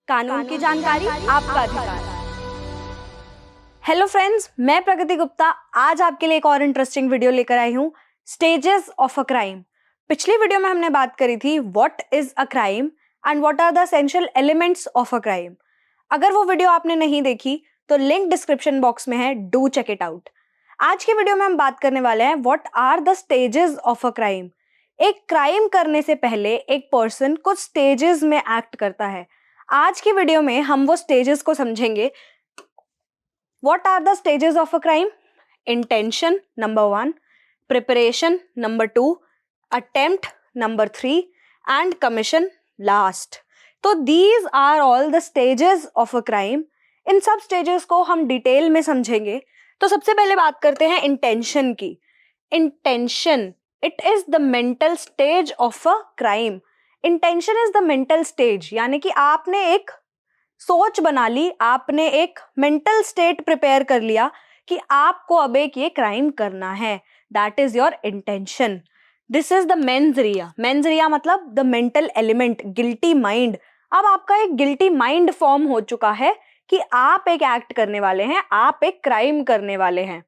कानून की जानकारी आपका अधिकार। हेलो फ्रेंड्स, मैं प्रगति गुप्ता आज आपके लिए एक और इंटरेस्टिंग वीडियो लेकर आई हूँ, स्टेजेस ऑफ अ क्राइम। पिछली वीडियो में हमने बात करी थी what is a crime and what are the essential elements of a crime. अगर वो वीडियो आपने नहीं देखी तो लिंक डिस्क्रिप्शन बॉक्स में है, डू चेक इट आउट। आज की वीडियो में हम बात करने वाले हैं what are the stages of a crime. एक क्राइम करने से पहले एक पर्सन कुछ स्टेजेस में एक्ट करता है। आज की वीडियो में हम वो स्टेजेस को समझेंगे। What are the stages of a crime? Intention, number 1, preparation, number 2, attempt, number 3, and commission, last. तो these are all the stages of a crime. इन सब stages को हम डिटेल में समझेंगे। तो सबसे पहले बात करते हैं intention की। Intention, it is the mental stage of a crime. Intention is the mental stage, यानी कि आपने एक सोच बना ली, आपने एक मेंटल स्टेट प्रिपेयर कर लिया कि आपको अब एक ये क्राइम करना है। That is your intention. This is the mens rea. Mens rea मतलब the mental element, guilty mind. अब आपका एक गिल्टी माइंड फॉर्म हो चुका है कि आप एक एक्ट करने वाले हैं, आप एक क्राइम करने वाले हैं।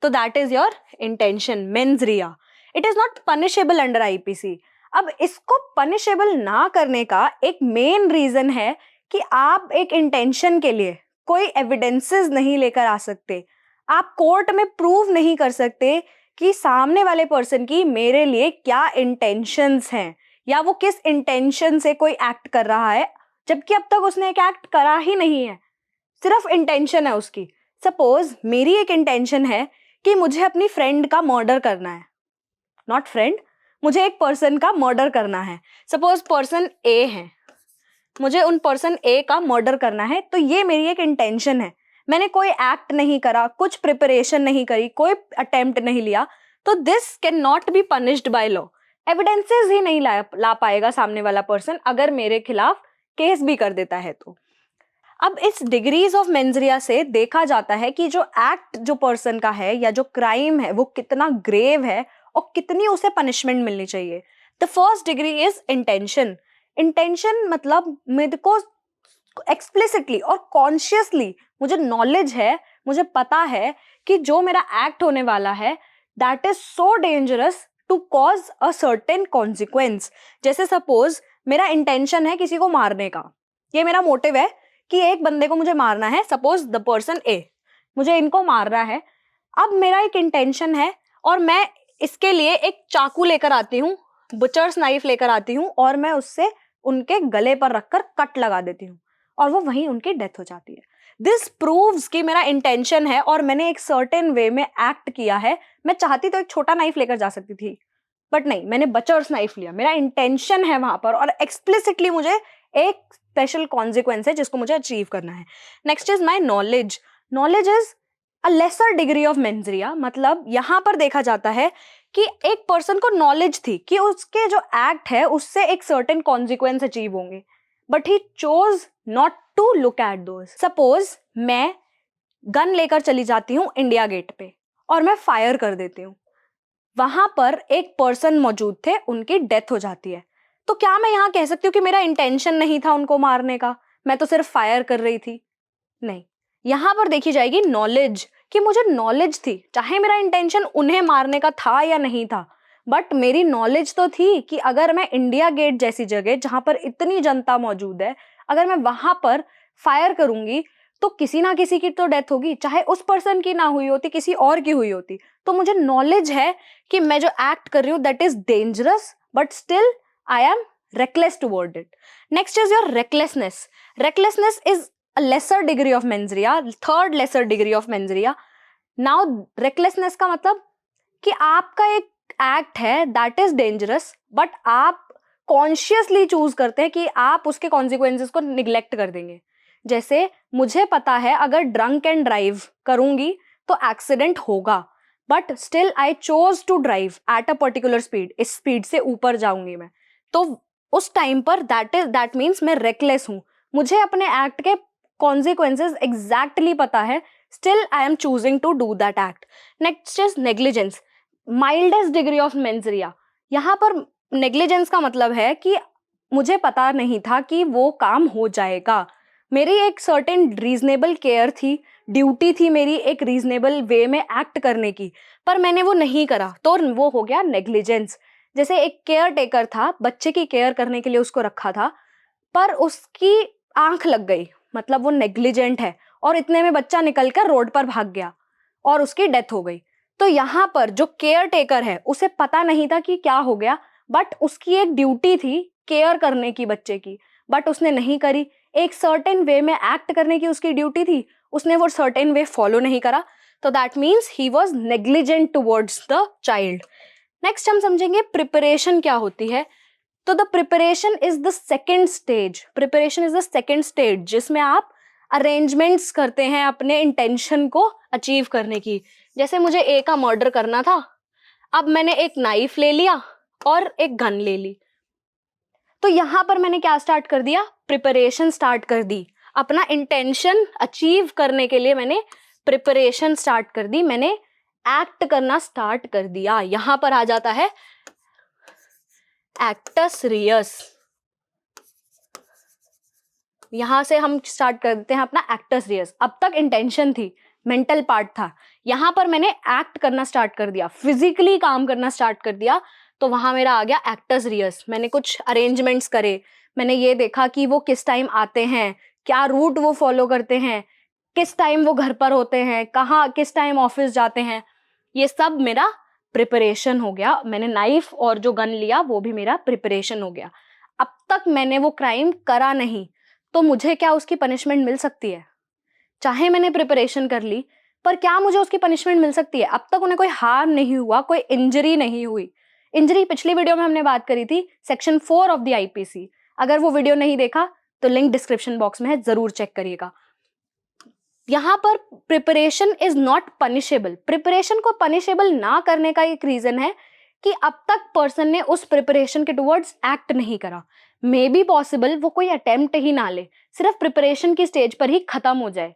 तो that is your intention, mains Riya. It is not punishable under IPC. अब इसको पनिशेबल ना करने का एक मेन रीजन है कि आप एक इंटेंशन के लिए कोई एविडेंसेस नहीं लेकर आ सकते। आप कोर्ट में प्रूव नहीं कर सकते कि सामने वाले पर्सन की मेरे लिए क्या इंटेंशंस हैं या वो किस इंटेंशन से कोई एक्ट कर रहा है, जबकि अब तक उसने एक एक्ट करा ही नहीं है, सिर्फ इंटेंशन है उसकी। सपोज मेरी एक इंटेंशन है कि मुझे अपनी फ्रेंड का मर्डर करना है, नॉट फ्रेंड, मुझे एक पर्सन का मर्डर करना है। सपोज पर्सन ए है, मुझे उन पर्सन ए का मर्डर करना है, तो ये मेरी एक इंटेंशन है। मैंने कोई एक्ट नहीं करा, कुछ प्रिपरेशन नहीं करी, कोई अटेम्प्ट नहीं लिया, तो this can not be punished by law. Evidences ही नहीं ला पाएगा सामने वाला पर्सन अगर मेरे खिलाफ केस भी कर देता है तो। अब इस डिग्रीज ऑफ मेंजरिया से देखा जाता है कि जो एक्ट जो पर्सन का है या जो क्राइम है वो कितना ग्रेव है और कितनी उसे पनिशमेंट मिलनी चाहिए। The first degree is intention. Intention मतलब मेरे को एक्सप्लिसिटली और कॉन्शियसली मुझे नॉलेज है, मुझे पता है कि जो मेरा एक्ट होने वाला है that is so dangerous to cause a certain consequence. जैसे सपोज मेरा इंटेंशन है किसी को मारने का, ये मेरा मोटिव है कि एक बंदे को मुझे मारना है, सपोज द पर्सन ए, मुझे इनको मारना है। अब मेरा एक इंटेंशन है और मैं इसके लिए एक चाकू लेकर आती हूँ, बुचर्स नाइफ लेकर आती हूँ और मैं उससे उनके गले पर रखकर कट लगा देती हूँ और वो वहीं उनकी डेथ हो जाती है। दिस प्रूव्स कि मेरा इंटेंशन है और मैंने एक सर्टेन वे में एक्ट किया है। मैं चाहती तो एक छोटा नाइफ लेकर जा सकती थी, बट नहीं, मैंने बचर्स नाइफ लिया। मेरा इंटेंशन है वहां पर और एक्सप्लिसिटली मुझे एक स्पेशल कॉन्सिक्वेंस है जिसको मुझे अचीव करना है। Next is my knowledge. Knowledge is a lesser degree of मेंजरिया। मतलब यहां पर देखा जाता है कि एक पर्सन को नॉलेज थी कि उसके जो एक्ट है उससे एक सर्टेन कॉन्सिक्वेंस अचीव होंगे, but he chose not to look at those. Suppose मैं गन लेकर चली जाती हूँ इंडिया गेट पे और मैं फायर कर देती हूँ, वहां पर एक पर्सन मौजूद थे, उनकी डेथ हो जाती है। तो क्या मैं यहाँ कह सकती हूँ कि मेरा इंटेंशन नहीं था उनको मारने का, मैं तो सिर्फ फायर कर रही थी? नहीं, यहां पर देखी जाएगी नॉलेज, कि मुझे नॉलेज थी, चाहे मेरा इंटेंशन उन्हें मारने का था या नहीं था, बट मेरी नॉलेज तो थी कि अगर मैं इंडिया गेट जैसी जगह जहां पर इतनी जनता मौजूद है, अगर मैं वहां पर फायर करूंगी तो किसी ना किसी की तो डेथ होगी, चाहे उस पर्सन की ना हुई होती, किसी और की हुई होती। तो मुझे नॉलेज है कि मैं जो एक्ट कर रही हूँ that is dangerous, but still I M reckless toward it. Next is your recklessness. Recklessness is a lesser degree of mens rea, third lesser degree of mens rea. Now recklessness का मतलब कि आपका एक act है that is dangerous, but आप consciously choose करते हैं कि आप उसके consequences को neglect कर देंगे। जैसे मुझे पता है अगर ड्रंक एंड ड्राइव करूंगी तो एक्सीडेंट होगा, but still I chose to drive at a particular speed, इस स्पीड से ऊपर जाऊंगी मैं, तो उस टाइम पर दैट मीन्स मैं रेकलेस हूं। मुझे अपने एक्ट के कॉन्सिक्वेंसेज एग्जैक्टली पता है, still I am choosing to do that act. Next is negligence, mildest degree of mens rea. यहाँ पर नेग्लिजेंस का मतलब है कि मुझे पता नहीं था कि वो काम हो जाएगा, मेरी एक सर्टेन रीजनेबल केयर थी, ड्यूटी थी मेरी एक रीजनेबल वे में एक्ट करने की, पर मैंने वो नहीं करा, तो वो हो गया नेग्लिजेंस। जैसे एक केयर टेकर था, बच्चे की केयर करने के लिए उसको रखा था, पर उसकी आंख लग गई, मतलब वो नेग्लिजेंट है, और इतने में बच्चा निकलकर रोड पर भाग गया और उसकी डेथ हो गई। तो यहाँ पर जो केयर टेकर है उसे पता नहीं था कि क्या हो गया, बट उसकी एक ड्यूटी थी केयर करने की बच्चे की, बट उसने नहीं करी। एक सर्टेन वे में एक्ट करने की उसकी ड्यूटी थी, उसने वो सर्टेन वे फॉलो नहीं करा, तो that means he was negligent towards the child. Next हम समझेंगे प्रिपरेशन क्या होती है। तो the preparation is the second stage, preparation is the second stage जिसमें आप अरेंजमेंट्स करते हैं अपने इंटेंशन को अचीव करने की। जैसे मुझे ए का मर्डर करना था, अब मैंने एक नाइफ ले लिया और एक गन ले ली, तो यहां पर मैंने क्या स्टार्ट कर दिया, प्रिपरेशन स्टार्ट कर दी। अपना इंटेंशन अचीव करने के लिए मैंने प्रिपरेशन स्टार्ट कर दी, मैंने एक्ट करना स्टार्ट कर दिया। यहां पर आ जाता है एक्टस रियस। यहां से हम स्टार्ट कर देते हैं अपना एक्टस रियस। अब तक इंटेंशन थी, मेंटल पार्ट था, यहां पर मैंने एक्ट करना स्टार्ट कर दिया, फिजिकली काम करना स्टार्ट कर दिया, तो वहां मेरा आ गया एक्टस रियस। मैंने कुछ अरेंजमेंट्स करे, मैंने ये देखा कि वो किस टाइम आते हैं, क्या रूट वो फॉलो करते हैं, किस टाइम वो घर पर होते हैं, कहाँ किस टाइम ऑफिस जाते हैं, ये सब मेरा प्रिपरेशन हो गया। मैंने नाइफ और जो गन लिया वो भी मेरा प्रिपरेशन हो गया। अब तक मैंने वो क्राइम करा नहीं, तो मुझे क्या उसकी पनिशमेंट मिल सकती है? चाहे मैंने प्रिपरेशन कर ली, पर क्या मुझे उसकी पनिशमेंट मिल सकती है? अब तक उन्हें कोई हार्म नहीं हुआ, कोई इंजरी नहीं हुई। इंजरी पिछली वीडियो में हमने बात करी थी, सेक्शन 4 ऑफ द आईपीसी। अगर वो वीडियो नहीं देखा तो लिंक डिस्क्रिप्शन बॉक्स में है, जरूर चेक करिएगा। यहां पर preparation is not punishable. Preparation को पनिशेबल ना करने का एक रीजन है कि अब तक पर्सन ने उस प्रिपरेशन के टुवर्ड्स एक्ट नहीं करा। मे बी पॉसिबल वो कोई अटेम्प्ट ही ना ले, सिर्फ प्रिपरेशन की स्टेज पर ही खत्म हो जाए।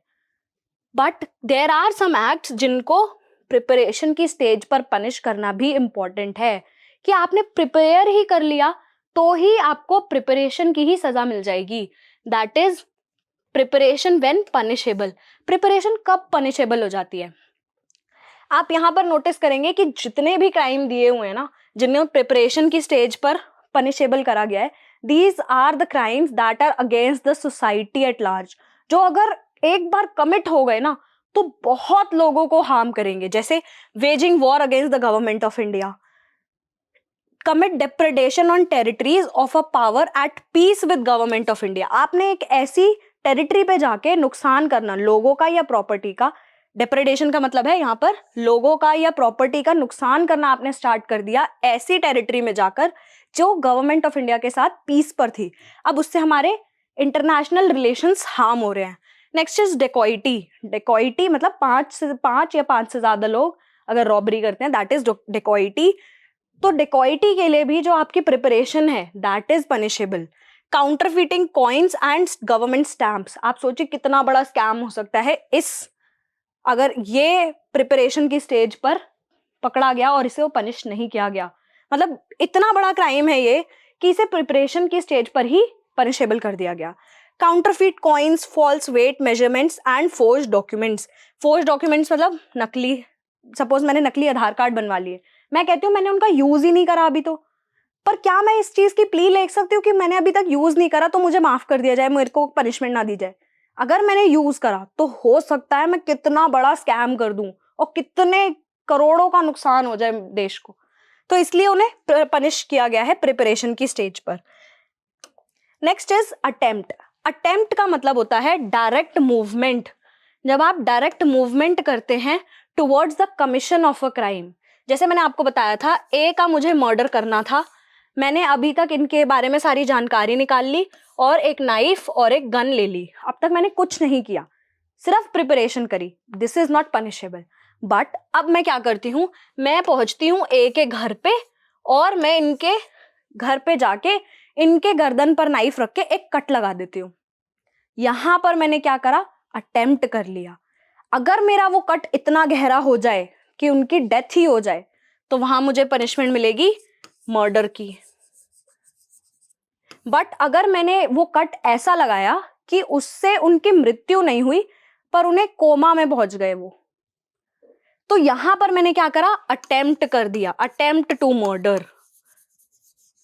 But there are some acts जिनको प्रिपरेशन की स्टेज पर पनिश करना भी इंपॉर्टेंट है, कि आपने प्रिपेयर ही कर लिया तो ही आपको प्रिपरेशन की ही सजा मिल जाएगी। That is preparation when punishable. Preparation कब पनिशेबल हो जाती है? आप यहां पर नोटिस करेंगे कि जितने भी क्राइम दिए हुए हैं ना, जिन्हें प्रिपरेशन की स्टेज पर पनिशेबल करा गया है, these are the crimes that are against the society at large, जो अगर एक बार कमिट हो गए ना तो बहुत लोगों को हार्म करेंगे। जैसे waging war against the government of India, commit depredation on territories of a power at peace with government of India. आपने एक ऐसी टेरिटरी पे जाके नुकसान करना लोगों का या प्रॉपर्टी का, डेप्रेडेशन का मतलब है यहाँ पर लोगों का या प्रॉपर्टी का नुकसान करना आपने स्टार्ट कर दिया ऐसी टेरिटरी में जाकर जो गवर्नमेंट ऑफ इंडिया के साथ पीस पर थी। अब उससे हमारे इंटरनेशनल रिलेशंस हार्म हो रहे हैं। Next is dacoity. डेकॉइटी मतलब पांच या पांच से ज्यादा लोग अगर रॉबरी करते हैं, दैट इज डेकॉइटी। तो डेकॉइटी के लिए भी जो आपकी प्रिपरेशन है that is punishable. Counterfeiting coins and government stamps, आप सोचिए कितना बड़ा स्कैम हो सकता है इस, अगर ये प्रिपरेशन की स्टेज पर पकड़ा गया और इसे वो पनिश नहीं किया गया। मतलब इतना बड़ा क्राइम है ये कि इसे प्रिपरेशन की स्टेज पर ही पनिशेबल कर दिया गया। Counterfeit coins, false weight measurements and forge documents. Forge documents मतलब नकली, सपोज मैंने नकली आधार कार्ड बनवा लिए, मैं कहती हूँ मैंने उनका यूज ही नहीं करा अभी तो, पर क्या मैं इस चीज की प्ली ले सकती हूँ कि मैंने अभी तक यूज नहीं करा तो मुझे माफ कर दिया जाए, मेरे को पनिशमेंट ना दी जाए? अगर मैंने यूज करा तो हो सकता है मैं कितना बड़ा स्कैम कर दूं और कितने करोड़ों का नुकसान हो जाए देश को, तो इसलिए उन्हें पनिश किया गया है प्रिपरेशन की स्टेज पर। Next is attempt. अटेम्प्ट का मतलब होता है डायरेक्ट मूवमेंट। जब आप डायरेक्ट मूवमेंट करते हैं towards the commission of a crime, जैसे मैंने आपको बताया था ए का मुझे मर्डर करना था, मैंने अभी तक इनके बारे में सारी जानकारी निकाल ली और एक नाइफ और एक गन ले ली, अब तक मैंने कुछ नहीं किया, सिर्फ प्रिपरेशन करी, this is not punishable. But अब मैं क्या करती हूँ, मैं पहुंचती हूँ ए के घर पे और मैं इनके घर पे जाके इनके गर्दन पर नाइफ रख के एक कट लगा देती हूँ। यहां पर मैंने क्या करा, अटेम्प्ट कर लिया। अगर मेरा वो कट इतना गहरा हो जाए कि उनकी डेथ ही हो जाए तो वहां मुझे पनिशमेंट मिलेगी मर्डर की। बट अगर मैंने वो कट ऐसा लगाया कि उससे उनकी मृत्यु नहीं हुई पर उन्हें कोमा में पहुंच गए वो। तो यहां पर मैंने क्या करा, अटेम्प्ट कर दिया, अटेम्प्ट टू मर्डर।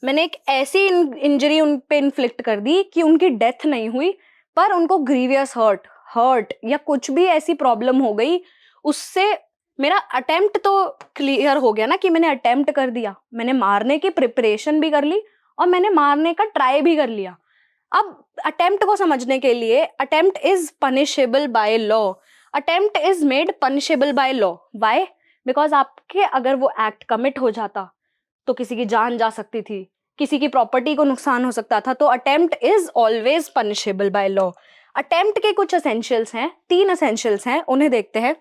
मैंने एक ऐसी इंजरी उन पे इन्फ्लिक्ट कर दी कि उनकी डेथ नहीं हुई पर उनको ग्रीवियस हर्ट या कुछ भी ऐसी प्रॉब्लम हो गई, उससे मेरा अटेम्प्ट तो क्लियर हो गया ना कि मैंने अटेम्प्ट कर दिया, मैंने मारने की प्रिपरेशन भी कर ली और मैंने मारने का ट्राई भी कर लिया। अब अटेम्प्ट को समझने के लिए, attempt is punishable by law, attempt is made punishable by law. Why? Because आपके अगर वो एक्ट कमिट हो जाता तो किसी की जान जा सकती थी, किसी की प्रॉपर्टी को नुकसान हो सकता था, तो attempt is always punishable by law. Attempt के कुछ एसेंशियल्स हैं, 3 एसेंशियल्स हैं, उन्हें देखते हैं।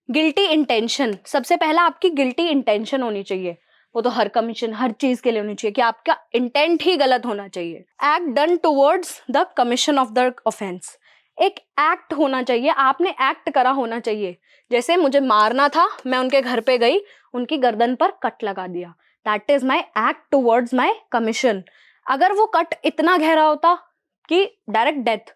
गिल्टी इंटेंशन, सबसे पहला आपकी गिल्टी इंटेंशन होनी चाहिए, वो तो हर कमीशन हर चीज के लिए होनी चाहिए कि आपका इंटेंट ही गलत होना चाहिए। Act done towards the commission of the offence, एक एक्ट होना चाहिए, आपने एक्ट करा होना चाहिए। जैसे मुझे मारना था, मैं उनके घर पे गई, उनकी गर्दन पर कट लगा दिया, that is my act towards my commission. अगर वो कट इतना गहरा होता कि डायरेक्ट डेथ,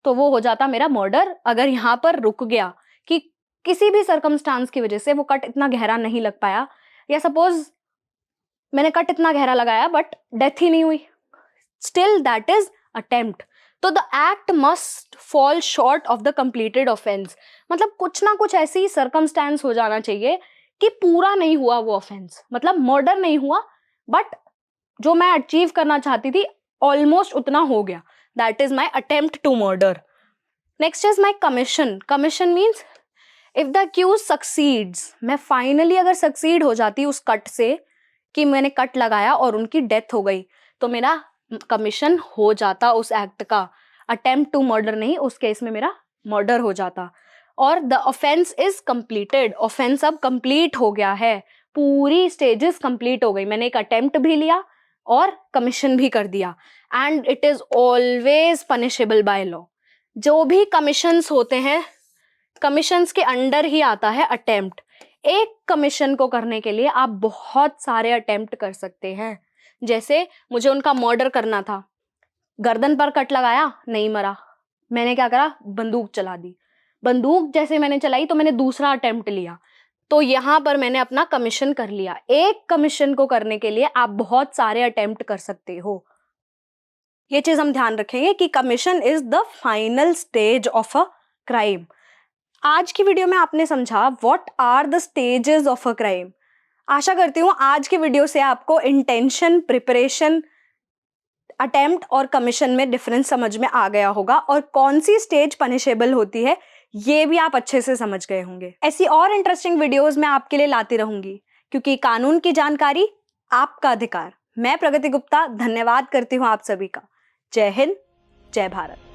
तो वो हो जाता मेरा मर्डर। अगर यहाँ पर रुक गया कि किसी भी सर्कमस्टांस की वजह से वो कट इतना गहरा नहीं लग पाया, या सपोज मैंने कट इतना गहरा लगाया बट डेथ ही नहीं हुई, स्टिल दैट इज अटेम्प्ट। तो the act must fall short of the completed offence, मतलब कुछ ना कुछ ऐसी सर्कमस्टांस हो जाना चाहिए कि पूरा नहीं हुआ वो ऑफेंस, मतलब मर्डर नहीं हुआ बट जो मैं अचीव करना चाहती थी ऑलमोस्ट उतना हो गया, that is my attempt to murder. Next is my commission. Commission means if the accuse succeeds, मैं फाइनली अगर सक्सीड हो जाती उस कट से कि मैंने कट लगाया और उनकी डेथ हो गई, तो मेरा कमीशन हो जाता उस एक्ट का। अटेम्प्ट टू मर्डर नहीं, उस केस में मेरा मर्डर हो जाता। और the offence is completed, offence अब कंप्लीट हो गया है, पूरी स्टेजेस कंप्लीट हो गई, मैंने एक अटेम्प्ट भी लिया और कमीशन भी कर दिया, and it is always punishable by law. जो भी कमीशंस होते हैं, कमीशंस के अंडर ही आता है अटेम्प्ट। एक कमीशन को करने के लिए आप बहुत सारे अटेम्प्ट कर सकते हैं। जैसे मुझे उनका मर्डर करना था, गर्दन पर कट लगाया, नहीं मरा, मैंने क्या करा, बंदूक चला दी, बंदूक जैसे मैंने चलाई तो मैंने दूसरा अटेम्प्ट लिया, तो यहां पर मैंने अपना कमीशन कर लिया। एक कमीशन को करने के लिए आप बहुत सारे अटेम्प्ट कर सकते हो। ये चीज हम ध्यान रखेंगे कि commission is the final stage of a crime. आज की वीडियो में आपने समझा what are the stages of a crime. आशा करती हूँ आज की वीडियो से आपको इंटेंशन, प्रिपरेशन, अटेम्प्ट और कमीशन में डिफरेंस समझ में आ गया होगा और कौन सी स्टेज पनिशेबल होती है ये भी आप अच्छे से समझ गए होंगे। ऐसी और इंटरेस्टिंग वीडियोस मैं आपके लिए लाती रहूंगी, क्योंकि कानून की जानकारी आपका अधिकार। मैं प्रगति गुप्ता धन्यवाद करती हूँ आप सभी का। जय हिंद, जय भारत।